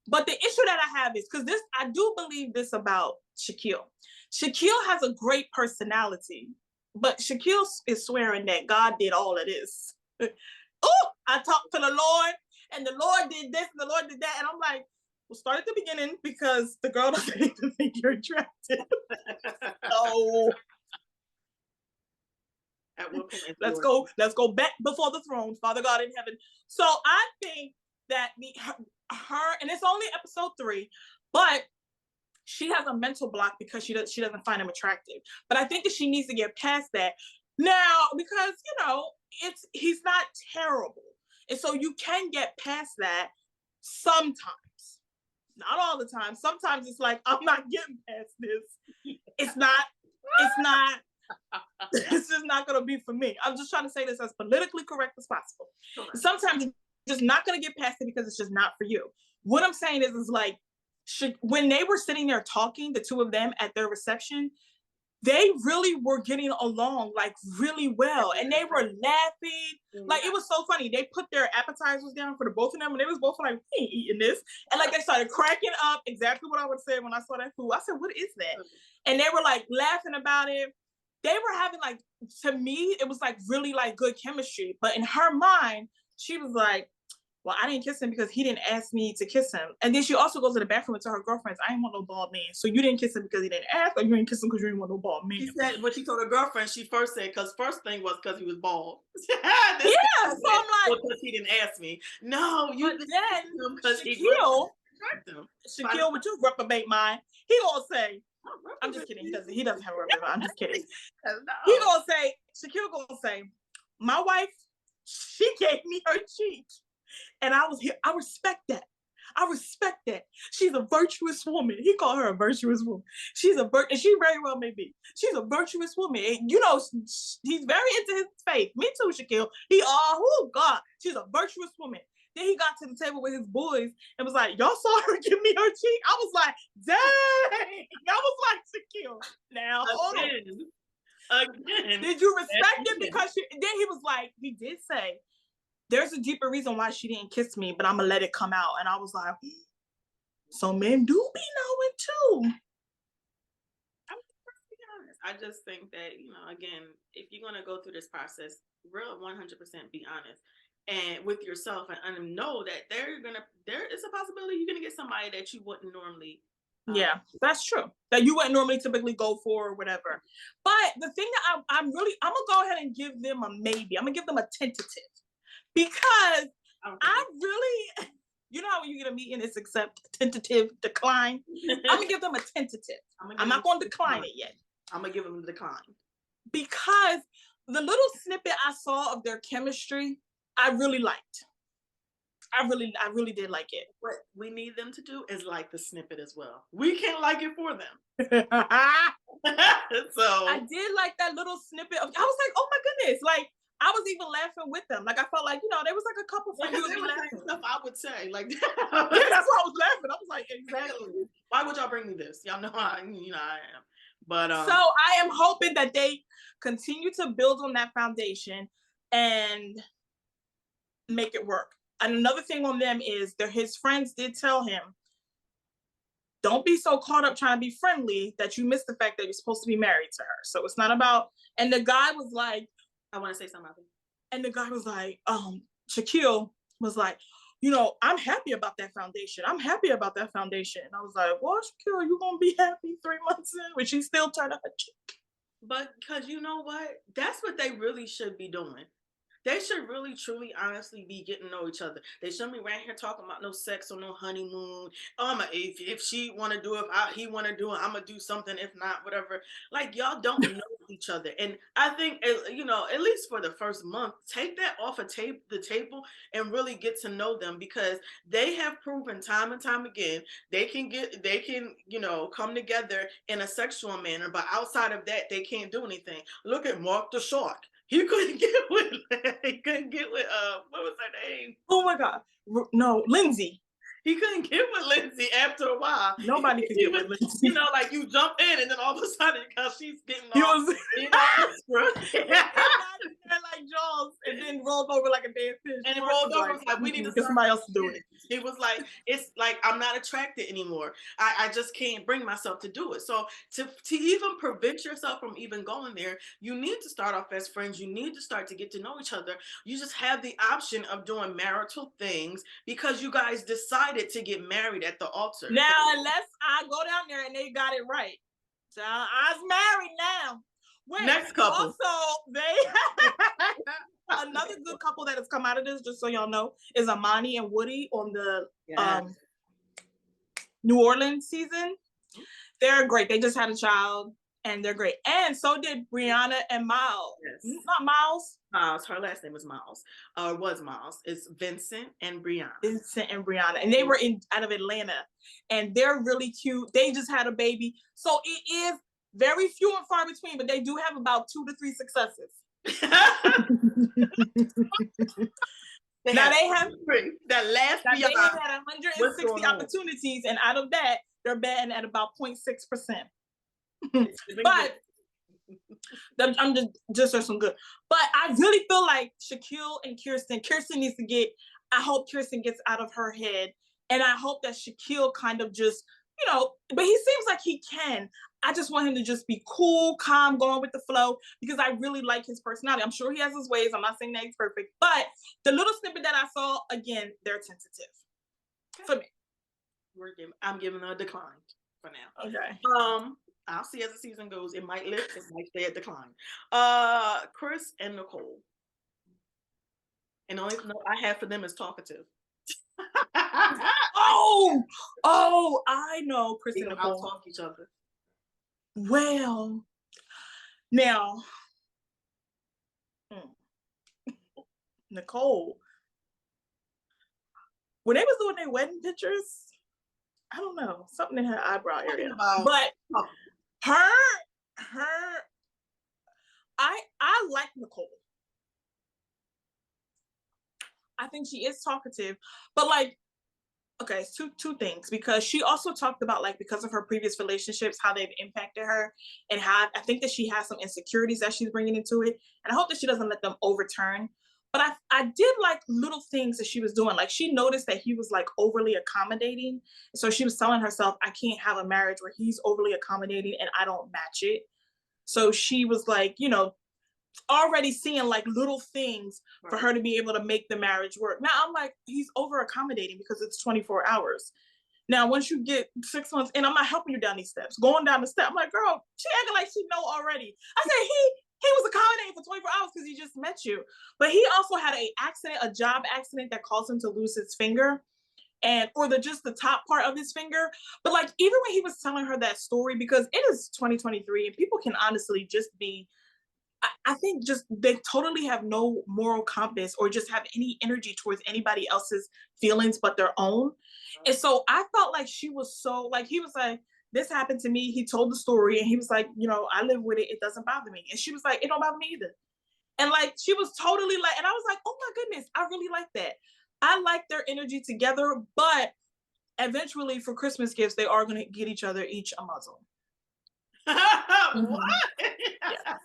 [SPEAKER 1] But the issue that I have is, because I do believe this about Shaquille. Shaquille has a great personality. But Shaquille is swearing that God did all of this. Oh, I talked to the Lord, and the Lord did this, and the Lord did that. And I'm like, we'll start at the beginning, because the girl doesn't even think you're attractive. So let's go back before the throne, Father God in heaven. So I think that her, and it's only episode 3, but she has a mental block because she doesn't find him attractive. But I think that she needs to get past that now, because he's not terrible, and so you can get past that sometimes, not all the time. Sometimes it's like, I'm not getting past this. It's just not going to be for me. I'm just trying to say this as politically correct as possible. Sometimes you're just not going to get past it because it's just not for you. What I'm saying is like, when they were sitting there talking, the two of them at their reception, they really were getting along like really well, and they were laughing. Like, it was so funny. They put their appetizers down for the both of them, and they was both like, "We ain't eating this," and like they started cracking up. Exactly what I would say when I saw that food. I said, "What is that?" And they were like laughing about it. They were having, like, to me, it was like really like good chemistry. But in her mind, she was like, well, I didn't kiss him because he didn't ask me to kiss him. And then she also goes to the bathroom and tell her girlfriends, I didn't want no bald man. So you didn't kiss him because he didn't ask, or you didn't kiss him because you didn't want no bald man.
[SPEAKER 2] She said, when she told her girlfriend, she first said, because first thing was because he was bald.
[SPEAKER 1] Yeah, so I'm like,
[SPEAKER 2] because he didn't ask me. No, you
[SPEAKER 1] but then
[SPEAKER 2] because
[SPEAKER 1] Shaquille, would you reprobate mine? He gonna say, I'm just kidding. He doesn't have a reprobate. I'm just kidding. No. He gonna say, Shaquille gonna say, my wife, she gave me her cheek. And I was here. I respect that. She's a virtuous woman. He called her a virtuous woman. And she very well may be. She's a virtuous woman. And, you know, he's very into his faith. Me too, Shaquille. Oh God, she's a virtuous woman. Then he got to the table with his boys and was like, y'all saw her give me her cheek? I was like, dang. I was like, Shaquille, now hold on. Again. Did you respect it? Because then he was like, he did say, there's a deeper reason why she didn't kiss me, but I'm gonna let it come out. And I was like, so men do be knowing too.
[SPEAKER 2] I'm be honest. I just think that, you know, again, if you're gonna go through this process, real 100% be honest and with yourself, and know that there is a possibility you're gonna get somebody that you wouldn't normally.
[SPEAKER 1] Yeah, that's true. That you wouldn't normally typically go for or whatever. But the thing that I'm gonna go ahead and give them a maybe. I'm gonna give them a tentative. Because I really, you know how when you get a meeting, it's accept, tentative, decline. I'm gonna give them a tentative. I'm not gonna decline it yet.
[SPEAKER 2] I'm gonna give them a decline.
[SPEAKER 1] Because the little snippet I saw of their chemistry, I really liked. I really did like it.
[SPEAKER 2] What we need them to do is like the snippet as well. We can't like it for them. So
[SPEAKER 1] I did like that little snippet. I was like, oh my goodness, like. I was even laughing with them. Like, I felt like, you know, there was like a couple
[SPEAKER 2] friends who would be laughing. Stuff I would say. Like,
[SPEAKER 1] yeah, that's why I was laughing. I was like, exactly.
[SPEAKER 2] Why would y'all bring me this? Y'all know I am. But
[SPEAKER 1] so I am hoping that they continue to build on that foundation and make it work. And another thing on them is his friends did tell him, don't be so caught up trying to be friendly that you miss the fact that you're supposed to be married to her. So it's not about, and the guy was like,
[SPEAKER 2] I want to say something.
[SPEAKER 1] And the guy was like, Shaquille was like, you know, I'm happy about that foundation. And I was like, well, Shaquille, you gonna be happy 3 months in when she still turned up her cheek?
[SPEAKER 2] But because you know what? That's what they really should be doing. They should really, truly, honestly be getting to know each other. They shouldn't be right here talking about no sex or no honeymoon. If she want to do it, if he want to do it, I'm going to do something. If not, whatever. Like, y'all don't know each other. And I think, you know, at least for the first month, take that off of the table and really get to know them, because they have proven time and time again, they can, you know, come together in a sexual manner. But outside of that, they can't do anything. Look at Mark the Shark. He couldn't get with what was her name?
[SPEAKER 1] Oh my God. No, Lindsay.
[SPEAKER 2] He couldn't get with Lindsay after a while.
[SPEAKER 1] Nobody could get with Lindsay.
[SPEAKER 2] You know, like you jump in and then all of a sudden, because she's getting off,
[SPEAKER 1] like Jaws, and then rolled over like a dead fish.
[SPEAKER 2] And it rolled over, like we need to
[SPEAKER 1] get somebody else to do it.
[SPEAKER 2] It was like, it's like, I'm not attracted anymore. I just can't bring myself to do it. So to even prevent yourself from even going there, you need to start off as friends. You need to start to get to know each other. You just have the option of doing marital things because you guys decided to get married at the altar.
[SPEAKER 1] Now, unless I go down there and they got it right. So I was married now. Wait,
[SPEAKER 2] next couple.
[SPEAKER 1] Also, another good couple that has come out of this, just so y'all know, is Amani and Woody on the New Orleans season. They're great. They just had a child and they're great. And so did Brianna and Miles.
[SPEAKER 2] Yes.
[SPEAKER 1] Not Miles.
[SPEAKER 2] Miles. Her last name was Miles. Was Miles. It's Vincent and Brianna.
[SPEAKER 1] And they were out of Atlanta. And they're really cute. They just had a baby. So it is very few and far between, but they do have about 2 to 3 successes. They have had 160 opportunities, and out of that, they're batting at about 0.6%. But I'm just are some good. But I really feel like Shaquille and Kirsten needs to get. I hope Kirsten gets out of her head, and I hope that Shaquille kind of just, but he seems like he can. I just want him to just be cool, calm, going with the flow, because I really like his personality. I'm sure he has his ways. I'm not saying that he's perfect, but the little snippet that I saw, again, they're tentative for me.
[SPEAKER 2] I'm giving a decline for now.
[SPEAKER 1] Okay.
[SPEAKER 2] I'll see as the season goes. It might lift, it might stay at decline. Chris and Nicole. And the only note I have for them is talkative.
[SPEAKER 1] I know Chris and Nicole
[SPEAKER 2] talk each other.
[SPEAKER 1] Well, now, Nicole, when they was doing their wedding pictures, I don't know, something in her eyebrow area. But I like Nicole. I think she is talkative, but like, okay, two things, because she also talked about, like, because of her previous relationships, how they've impacted her, and how I think that she has some insecurities that she's bringing into it, and I hope that she doesn't let them overturn. But I did like little things that she was doing. Like, she noticed that he was like overly accommodating, so she was telling herself, I can't have a marriage where he's overly accommodating and I don't match it. So she was like, already seeing like little things for her to be able to make the marriage work. Now I'm like, he's over accommodating because it's 24 hours. Now, once you get 6 months in, I'm not helping you down these steps. Going down the step, I'm like, girl, she acting like she know already. I said, he was accommodating for 24 hours because he just met you. But he also had a job accident that caused him to lose his finger, or just the top part of his finger. But like, even when he was telling her that story, because it is 2023 and people can honestly just be, I think just they totally have no moral compass or just have any energy towards anybody else's feelings but their own. And so I felt like she was so, like, he was like, this happened to me. He told the story and he was like, I live with it. It doesn't bother me. And she was like, it don't bother me either. And like, she was totally like, and I was like, oh my goodness, I really like that. I like their energy together, but eventually for Christmas gifts, they are going to get each other each a muzzle.
[SPEAKER 2] What?
[SPEAKER 1] Yeah.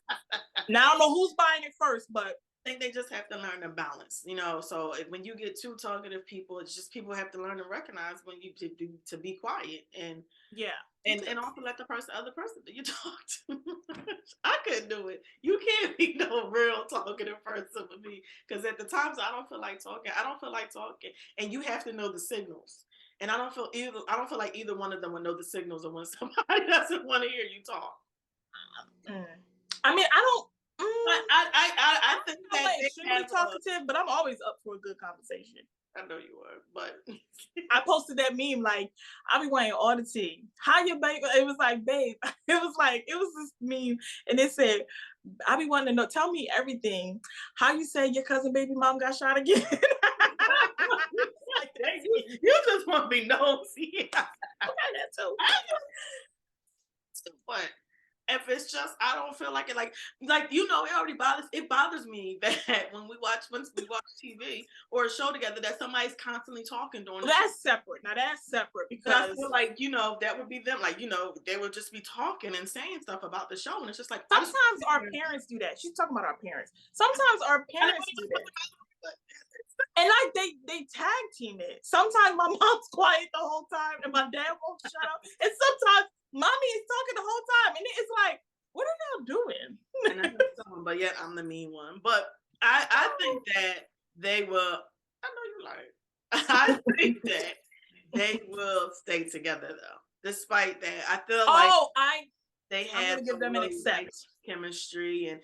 [SPEAKER 1] Now I don't know who's buying it first, but
[SPEAKER 2] I think they just have to learn to balance, so when you get too talkative people, it's just people have to learn to recognize when you to be quiet and and also let the other person that you talk to. I couldn't do it. You can't be no real talkative person with me, because at the times I don't feel like talking, and you have to know the signals. And I don't feel like either one of them would know the signals of when somebody doesn't want to hear you talk.
[SPEAKER 1] I mean, I don't.
[SPEAKER 2] I think
[SPEAKER 1] I'm like extremely talkative, but I'm always up for a good conversation.
[SPEAKER 2] I know you are, but
[SPEAKER 1] I posted that meme, like, I be wanting all the tea. How your baby? It was like, babe. It was this meme, and it said, I be wanting to know. Tell me everything. How you say your cousin baby mom got shot again?
[SPEAKER 2] You just want to be nosy.
[SPEAKER 1] Okay, that too.
[SPEAKER 2] What? If it's just, I don't feel like it, like it already bothers me that when we watch TV or a show together, that somebody's constantly talking during
[SPEAKER 1] that's separate. Now that's separate, because
[SPEAKER 2] I feel like, that would be them, like, they would just be talking and saying stuff about the show, and it's just like,
[SPEAKER 1] sometimes our parents do that. She's talking about our parents. Sometimes our parents do that. And like they tag team it. Sometimes my mom's quiet the whole time and my dad won't shut up. And sometimes mommy is talking the whole time. And it's like, what are y'all doing?
[SPEAKER 2] And I know someone, but yet I'm the mean one. But I think that they will, I know you like, I think that they will stay together though. Despite that. I feel like they have
[SPEAKER 1] I'm gonna give them an accept
[SPEAKER 2] chemistry, and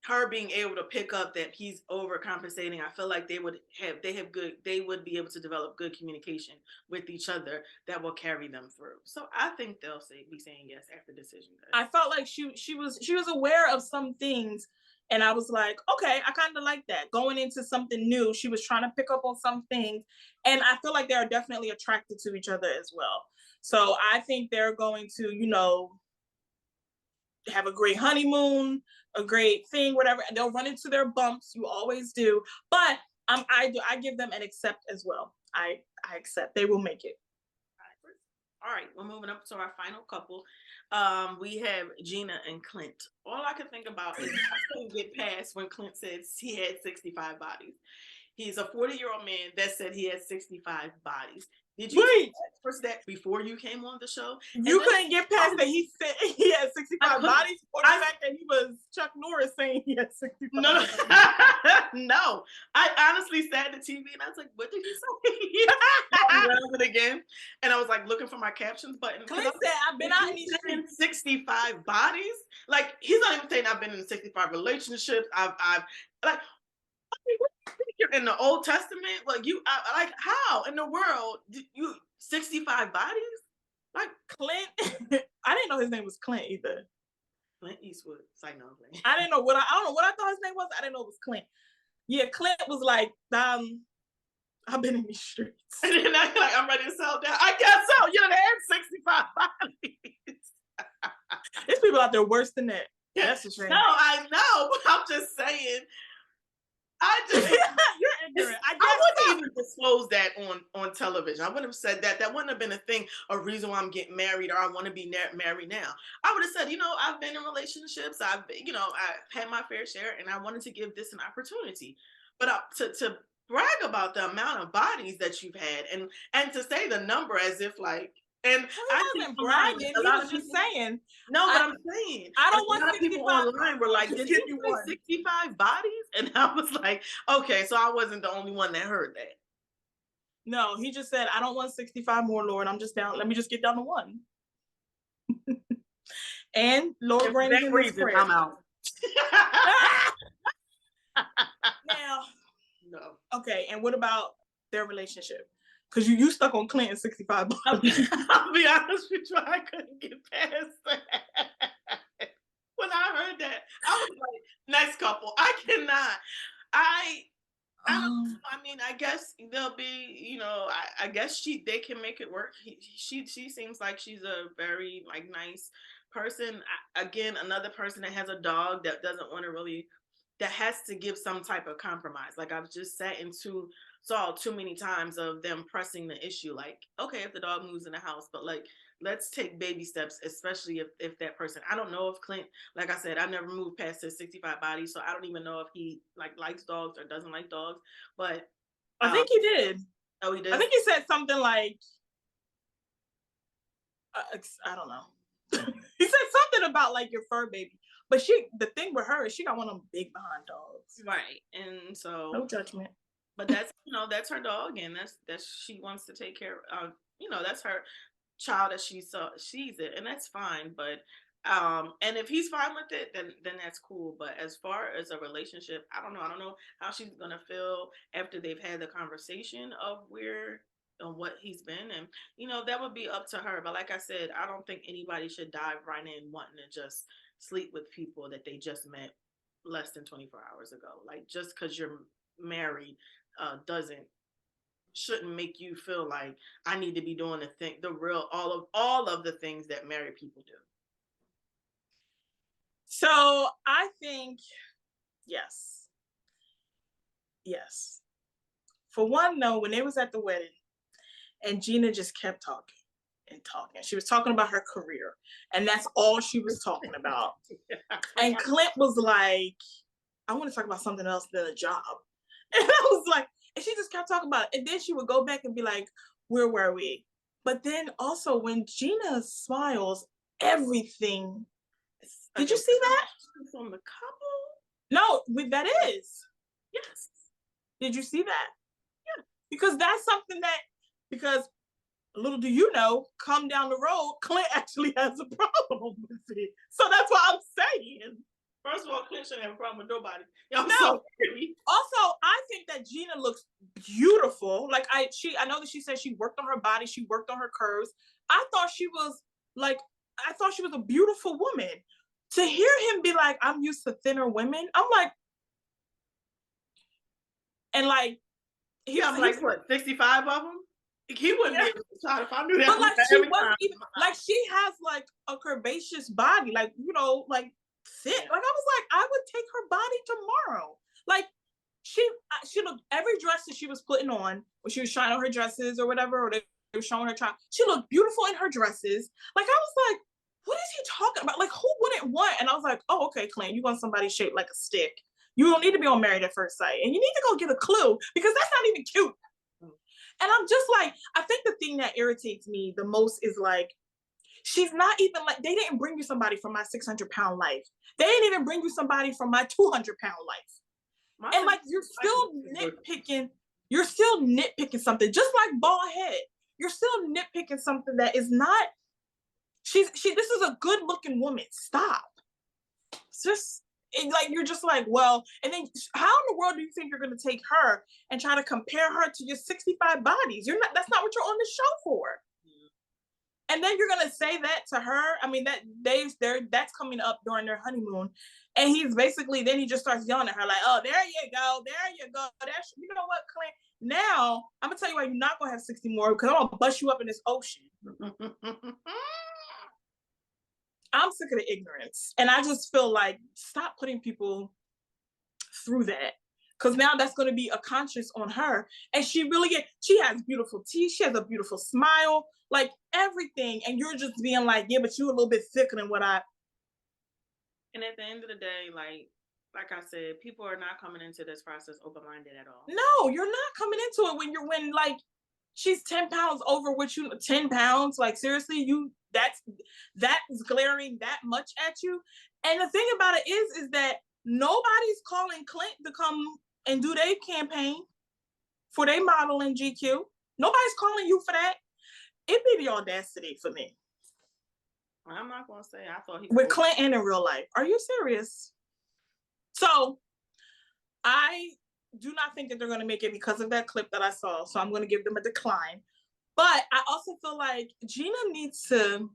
[SPEAKER 2] her being able to pick up that he's overcompensating. I feel like they would be able to develop good communication with each other that will carry them through. So I think they'll be saying yes after decision day.
[SPEAKER 1] I felt like she was aware of some things, and I was like, okay, I kind of like that. Going into something new, she was trying to pick up on some things, and I feel like they're definitely attracted to each other as well. So I think they're going to, have a great honeymoon, a great thing, whatever. They'll run into their bumps. You always do. But I give them an accept as well. I accept. They will make it.
[SPEAKER 2] All right, we're moving up to our final couple. We have Gina and Clint. All I can think about is I couldn't get past when Clint said he had 65 bodies. He's a 40-year-old man that said he had 65 bodies. Did you first that before you came on the show?
[SPEAKER 1] You couldn't get past that he said he had 65 bodies, or the fact that he was Chuck Norris saying he had 65 bodies?
[SPEAKER 2] No. I honestly sat at the TV and I was like, what did he say? I read it again. And I was like looking for my captions button.
[SPEAKER 1] Clint said, I've been out in these
[SPEAKER 2] streets. 65 bodies? Like, he's not even saying I've been in 65 relationships. I've like, you're in the Old Testament, like like how in the world did you 65 bodies? Like
[SPEAKER 1] Clint, I didn't know his name was Clint either.
[SPEAKER 2] Clint Eastwood. I know.
[SPEAKER 1] I didn't know I don't know what I thought his name was. I didn't know it was Clint. Yeah, Clint was like, I've been in these streets.
[SPEAKER 2] And then I'm ready to sell down. I guess so. You know, they had 65 bodies.
[SPEAKER 1] There's people out there worse than that.
[SPEAKER 2] Yeah. That's a shame. No, I know, but I'm just saying. You're ignorant. I wouldn't even disclose that on television. I wouldn't have said that. That wouldn't have been a thing, a reason why I'm getting married or I want to be married now. I would have said, I've been in relationships. I've had my fair share and I wanted to give this an opportunity. But to brag about the amount of bodies that you've had and to say the number as if like, and
[SPEAKER 1] I wasn't bragging. He was just saying.
[SPEAKER 2] No, but I'm saying.
[SPEAKER 1] I don't want
[SPEAKER 2] 65 people online were like, did you say 65 bodies? And I was like, okay, so I wasn't the only one that heard that.
[SPEAKER 1] No, he just said, I don't want 65 more, Lord. I'm just down. Let me just get down to one. And Lord granted him his prayer.
[SPEAKER 2] I'm out.
[SPEAKER 1] Now.
[SPEAKER 2] No.
[SPEAKER 1] Okay, and what about their relationship? Because you stuck on Clinton 65 bodies.
[SPEAKER 2] I'll be honest with you, I couldn't get past that. When I heard that, I was like, next couple. I cannot. I mean, I guess they'll be, I guess they can make it work. She seems like she's a very nice person. Again, another person that has a dog that doesn't want to really, that has to give some type of compromise. Like I've just saw too many times of them pressing the issue. Like, okay, if the dog moves in the house, but let's take baby steps, especially if that person, I don't know if Clint, like I said, I never moved past his 65 bodies. So I don't even know if he likes dogs or doesn't like dogs, but.
[SPEAKER 1] I think he did.
[SPEAKER 2] Oh, he did?
[SPEAKER 1] I think he said something like, I don't know. He said something about your fur baby. But the thing with her is she got one of them big behind dogs.
[SPEAKER 2] Right. And so.
[SPEAKER 1] No judgment.
[SPEAKER 2] But that's, that's her dog. And that's she wants to take care of, that's her child as she sees it. And that's fine. But, and if he's fine with it, then that's cool. But as far as a relationship, I don't know how she's going to feel after they've had the conversation of what he's been. And, that would be up to her. But like I said, I don't think anybody should dive right in wanting to just sleep with people that they just met less than 24 hours ago. Like just because you're married shouldn't make you feel like I need to be doing all of the things that married people do.
[SPEAKER 1] So I think yes. For one, though, when they was at the wedding and Gina just kept talking and talking. She was talking about her career, and that's all she was talking about. And Clint was like, I want to talk about something else than a job. And I was like, and she just kept talking about it. And then she would go back and be like, where were we? But then also when Gina smiles, everything. Did you see that?
[SPEAKER 2] From the couple?
[SPEAKER 1] No, that is.
[SPEAKER 2] Yes.
[SPEAKER 1] Did you see that? Yeah. Because that's something because little do you know, come down the road, Clint actually has a problem with it. So that's what I'm saying.
[SPEAKER 2] First of all, Clint shouldn't have a problem with nobody.
[SPEAKER 1] Also, I think that Gina looks beautiful. I know that she said she worked on her body, she worked on her curves. I thought she was a beautiful woman. To hear him be like, I'm used to thinner women, I'm like, and
[SPEAKER 2] he's what, 65 of them? He wouldn't be able to try if I knew that.
[SPEAKER 1] But she wasn't even she has a curvaceous body, thick. I was like, I would take her body tomorrow. she looked, every dress that she was putting on when she was trying on her dresses or whatever, or they were showing her child, she looked beautiful in her dresses. Like, I was like, what is he talking about? Like, who wouldn't want? And I was like, oh, okay, Clint, you want somebody shaped like a stick. You don't need to be on Married at First Sight. And you need to go get a clue, because that's not even cute. And I'm just like, I think the thing that irritates me the most is like, she's not even like, they didn't bring you somebody from my 600-pound life. They didn't even bring you somebody from my 200-pound life. And like, you're still nitpicking something, just like bald head. You're still nitpicking something that is not, this is a good looking woman. Stop. It's just, like, you're just like, well, and then how in the world do you think you're going to take her and try to compare her to your 65 bodies? That's not what you're on the show for. And then you're gonna say that to her. I mean, that's coming up during their honeymoon, and he's basically, then he just starts yelling at her like, "Oh, there you go, That's, you know what, Clint? Now I'm gonna tell you why you're not gonna have 60 more, because I'm gonna bust you up in this ocean." I'm sick of the ignorance, and I just feel like, stop putting people through that. Because now that's going to be a conscience on her. And she has beautiful teeth. She has a beautiful smile, like everything. And you're just being like, yeah, but you're a little bit thicker than what I.
[SPEAKER 2] And at the end of the day, like I said, people are not coming into this process open-minded at all.
[SPEAKER 1] No, you're not coming into it when like, she's 10 pounds over what you, 10 pounds. Like, seriously, that's glaring that much at you. And the thing about it is that nobody's calling Clint to come and do their campaign for their model in GQ. Nobody's calling you for that. It'd be the audacity for me.
[SPEAKER 2] I'm not gonna say I thought he
[SPEAKER 1] with Clint and in real life. Are you serious? So I do not think that they're going to make it because of that clip that I saw. So I'm going to give them a decline. But I also feel like Gina needs to,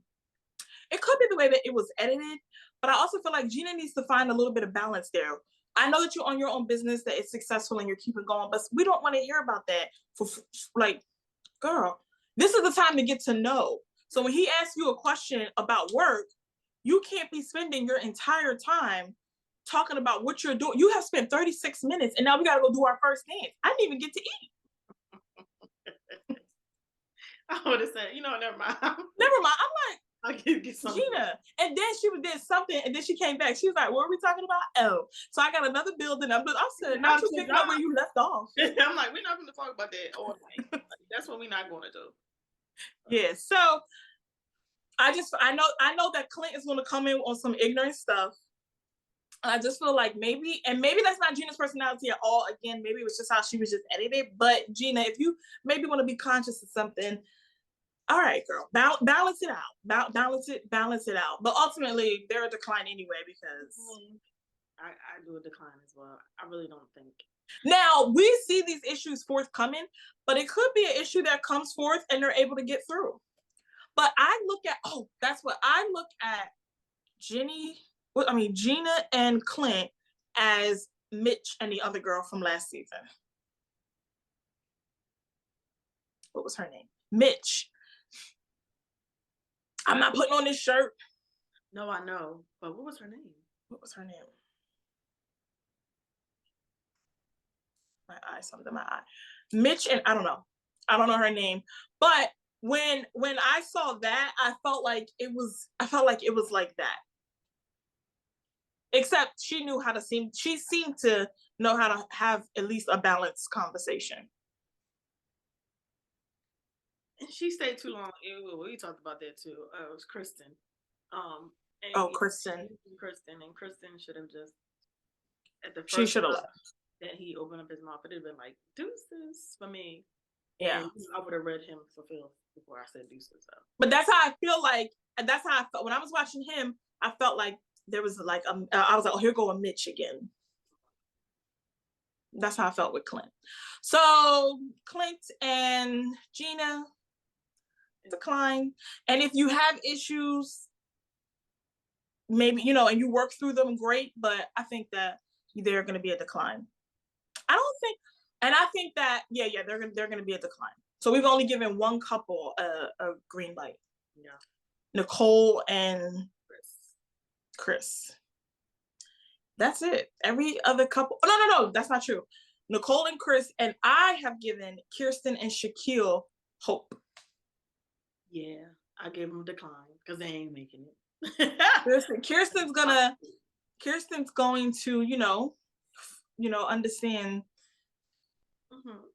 [SPEAKER 1] it could be the way that it was edited, but I also feel like Gina needs to find a little bit of balance there. I know that you're on your own business, that it's successful and you're keeping going, but we don't want to hear about that for like, girl, this is the time to get to know. So when he asks you a question about work, you can't be spending your entire time talking about what you're doing. You have spent 36 minutes and now we got to go do our first dance. I didn't even get to eat.
[SPEAKER 2] I would have said, never mind.
[SPEAKER 1] Never mind. I'm like,
[SPEAKER 2] I'll give you something.
[SPEAKER 1] Gina. And then she did something and then she came back. She was like, what are we talking about? Oh, so I got another building. I said, not you picking up where you left off.
[SPEAKER 2] I'm like, we're not going to talk about that all night. That's what we're not going to do.
[SPEAKER 1] Yeah. So I know that Clint is going to come in on some ignorant stuff. I just feel like maybe that's not Gina's personality at all. Again, maybe it was just how she was just edited. But Gina, if you maybe want to be conscious of something, all right, girl, balance it out. Balance it out. But ultimately, they're a decline anyway because
[SPEAKER 2] I do a decline as well. I really don't think.
[SPEAKER 1] Now we see these issues forthcoming, but it could be an issue that comes forth and they're able to get through. But that's what I look at. Gina and Clint as Mitch and the other girl from last season. What was her name? Mitch. I'm not putting on this shirt.
[SPEAKER 2] No, I know. But what was her name?
[SPEAKER 1] What was her name? My eye. Mitch and I don't know her name. But when I saw that, I felt like it was like that. Except she seemed to know how to have at least a balanced conversation.
[SPEAKER 2] And she stayed too long. We talked about that too. It was Kristen.
[SPEAKER 1] Kristen.
[SPEAKER 2] Kristen should have just at the first.
[SPEAKER 1] She should have left.
[SPEAKER 2] That he opened up his mouth, it would have been like deuces for me.
[SPEAKER 1] Yeah,
[SPEAKER 2] and I would have read him fulfilled before I said deuces. So.
[SPEAKER 1] But that's how I feel like. That's how I felt when I was watching him. I felt like there was like I was like, oh, here go a Mitch again. That's how I felt with Clint. So Clint and Gina decline. And if you have issues, maybe and you work through them, great. But I think that they're going to be a decline. I think that they're going to be a decline. So we've only given one couple a green light.
[SPEAKER 2] Yeah,
[SPEAKER 1] Nicole and Chris. That's it. Every other couple. Oh, no, that's not true. Nicole and Chris, and I have given Kirsten and Shaquille hope.
[SPEAKER 2] Yeah, I gave them a decline because they ain't making it.
[SPEAKER 1] Kirsten's going to, understand. Mm-hmm.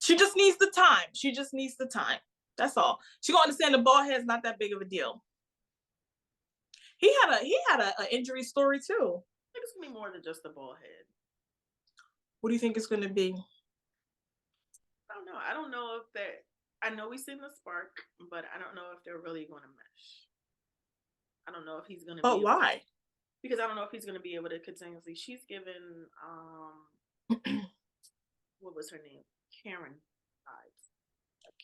[SPEAKER 1] She just needs the time. That's all. She gonna understand the bald head's not that big of a deal. He had a injury story too.
[SPEAKER 2] I think it's gonna be more than just the bald head.
[SPEAKER 1] What do you think it's gonna be?
[SPEAKER 2] I don't know. I don't know if that. I know we've seen the spark, but I don't know if they're really going to mesh. I don't know if he's going to.
[SPEAKER 1] But why?
[SPEAKER 2] Because I don't know if he's going to be able to continuously. She's given what was her name? Karen vibes.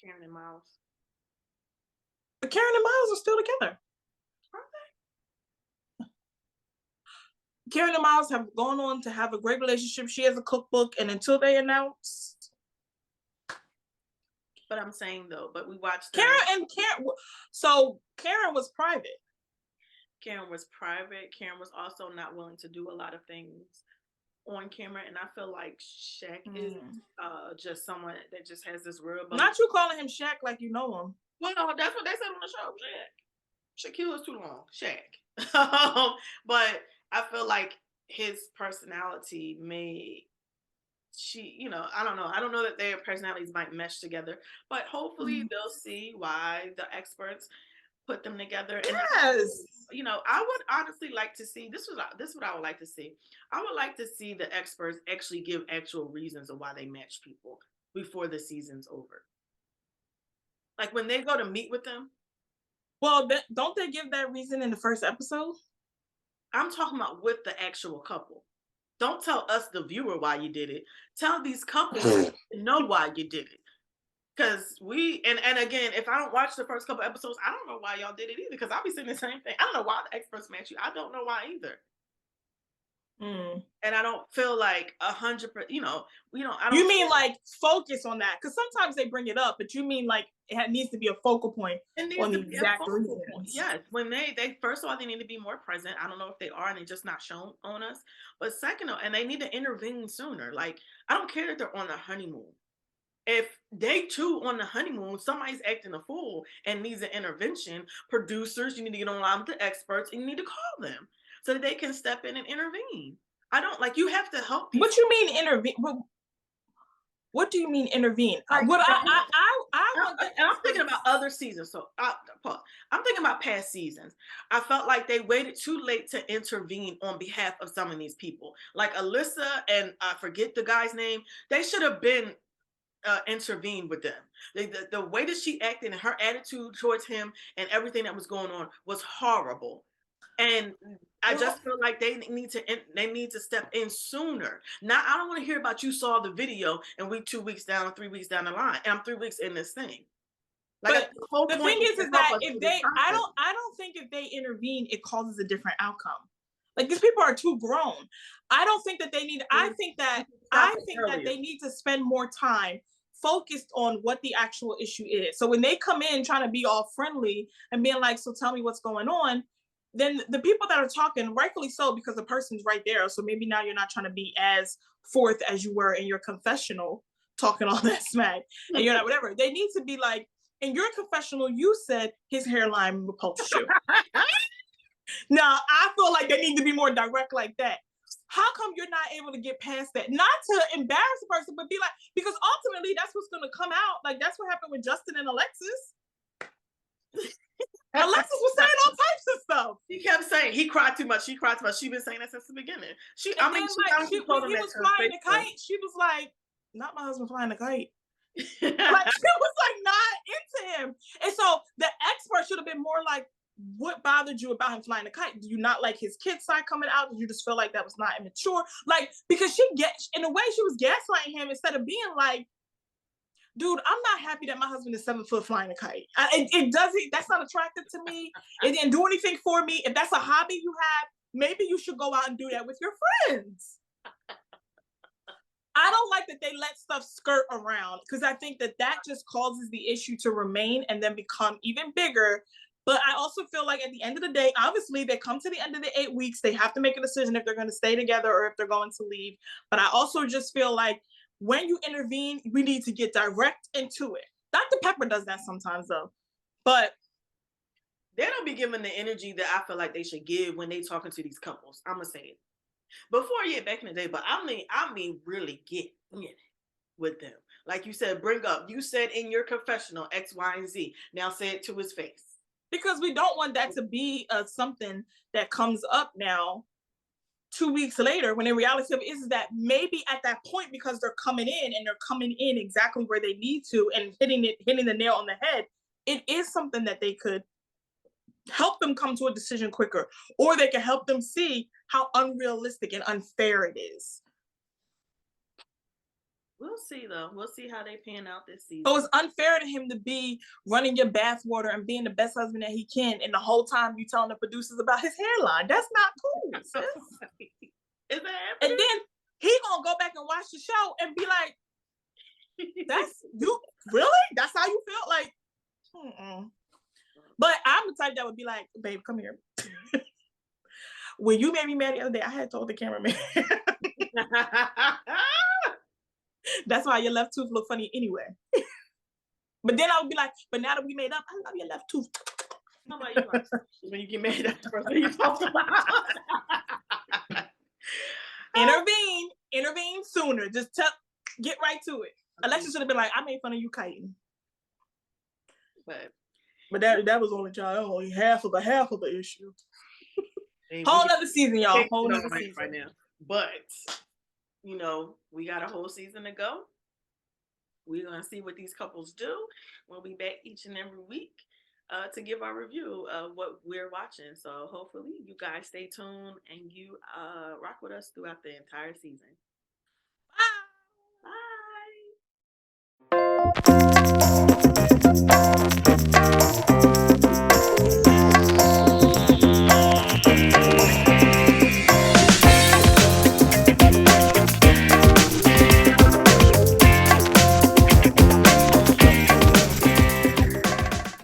[SPEAKER 2] Karen and Miles.
[SPEAKER 1] But Karen and Miles are still together. Aren't they? Karen and Miles have gone on to have a great relationship. She has a cookbook, and until they announce.
[SPEAKER 2] But I'm saying though, but we watched
[SPEAKER 1] Karen. So Karen was private.
[SPEAKER 2] Karen was also not willing to do a lot of things on camera, and I feel like Shaq is just someone that just has this real.
[SPEAKER 1] Not you calling him Shaq like you know him.
[SPEAKER 2] Well, no, that's what they said on the show. Shaq. Shaquille is too long. Shaq. But I feel like his personality may. I don't know. I don't know that their personalities might mesh together, but hopefully they'll see why the experts put them together. And
[SPEAKER 1] yes,
[SPEAKER 2] I would honestly like to see this is what I would like to see. I would like to see the experts actually give actual reasons of why they match people before the season's over. Like when they go to meet with them.
[SPEAKER 1] Well, don't they give that reason in the first episode?
[SPEAKER 2] I'm talking about with the actual couple. Don't tell us, the viewer, why you did it. Tell these couples to know why you did it. Because and again, if I don't watch the first couple episodes, I don't know why y'all did it either. Because I'll be saying the same thing. I don't know why the experts match you. I don't know why either. And I don't feel like 100%. I don't.
[SPEAKER 1] You mean like focus on that? Because sometimes they bring it up, but you mean like it needs to be a focal point on the exact reasons.
[SPEAKER 2] Yes, when they first of all, they need to be more present. I don't know if they are, and they're just not shown on us. But second, and they need to intervene sooner. Like I don't care that they're on the honeymoon. If day 2 on the honeymoon, somebody's acting a fool and needs an intervention, producers, you need to get online with the experts and you need to call them so that they can step in and intervene. I don't you have to help people.
[SPEAKER 1] What you mean intervene? What do you mean intervene?
[SPEAKER 2] I'm thinking about other seasons. So I'm thinking about past seasons. I felt like they waited too late to intervene on behalf of some of these people. Like Alyssa and I forget the guy's name. They should have been intervened with them. The way that she acted and her attitude towards him and everything that was going on was horrible. And I just feel like they need to step in sooner. Now I don't want to hear about you saw the video and we 2 weeks down, 3 weeks down the line, and I'm 3 weeks in this thing.
[SPEAKER 1] Like the thing is that if they, I don't think if they intervene, it causes a different outcome. Like these people are too grown. I don't think that they need. I think that they need to spend more time focused on what the actual issue is. So when they come in trying to be all friendly and being like, so tell me what's going on, then the people that are talking, rightfully so, because the person's right there. So maybe now you're not trying to be as forth as you were in your confessional, talking all that smack, and you're not whatever. They need to be like, in your confessional, you said his hairline repulsed you. Now, I feel like they need to be more direct like that. How come you're not able to get past that? Not to embarrass the person, but be like, because ultimately that's what's going to come out. Like that's what happened with Justin and Alexis. Alexis was saying all types of stuff.
[SPEAKER 2] He kept saying he cried too much. She cried too much. She's been saying that since the beginning.
[SPEAKER 1] When he was flying the kite, she was like, "Not my husband flying the kite." Like she was like not into him, and so the expert should have been more like, what bothered you about him flying the kite? Do you not like his kid side coming out? Did you just feel like that was not immature? Like, because in a way she was gaslighting him instead of being like, dude, I'm not happy that my husband is 7 foot flying a kite. That's not attractive to me. It didn't do anything for me. If that's a hobby you have, maybe you should go out and do that with your friends. I don't like that they let stuff skirt around because I think that just causes the issue to remain and then become even bigger. But I also feel like at the end of the day, obviously they come to the end of the 8 weeks, they have to make a decision if they're going to stay together or if they're going to leave. But I also just feel like when you intervene, we need to get direct into it. Dr. Pepper does that sometimes though, but
[SPEAKER 2] they don't be giving the energy that I feel like they should give when they talking to these couples. I'm gonna say it. Before, yeah, back in the day, but I mean, really get in it with them. Like you said, bring up. You said in your confessional X, Y, and Z. Now say it to his face.
[SPEAKER 1] Because we don't want that to be something that comes up now 2 weeks later, when in reality is that maybe at that point, because they're coming in exactly where they need to and hitting the nail on the head, it is something that they could help them come to a decision quicker, or they can help them see how unrealistic and unfair it is.
[SPEAKER 2] We'll see though. We'll see how they pan out this season.
[SPEAKER 1] So it's unfair to him to be running your bathwater and being the best husband that he can, and the whole time you telling the producers about his hairline. That's not cool, sis.
[SPEAKER 2] Is that happening?
[SPEAKER 1] And then he gonna go back and watch the show and be like, "That's you, really? That's how you feel?" Like, But I'm the type that would be like, "Babe, come here." When you made me mad the other day, I had told the cameraman. That's why your left tooth look funny anyway. But then I would be like, "But now that we made up, I love your left tooth."
[SPEAKER 2] How about you? When you get mad at the person you talk about.
[SPEAKER 1] Intervene sooner. Just get right to it. Alexis should have been like, "I made fun of you kiting." But that was only half of the issue. Whole other season, y'all. Whole other season
[SPEAKER 2] right now. But you know, we got a whole season to go. We're gonna see what these couples do. We'll be back each and every week to give our review of what we're watching. So hopefully you guys stay tuned and you rock with us throughout the entire season. Bye. Bye.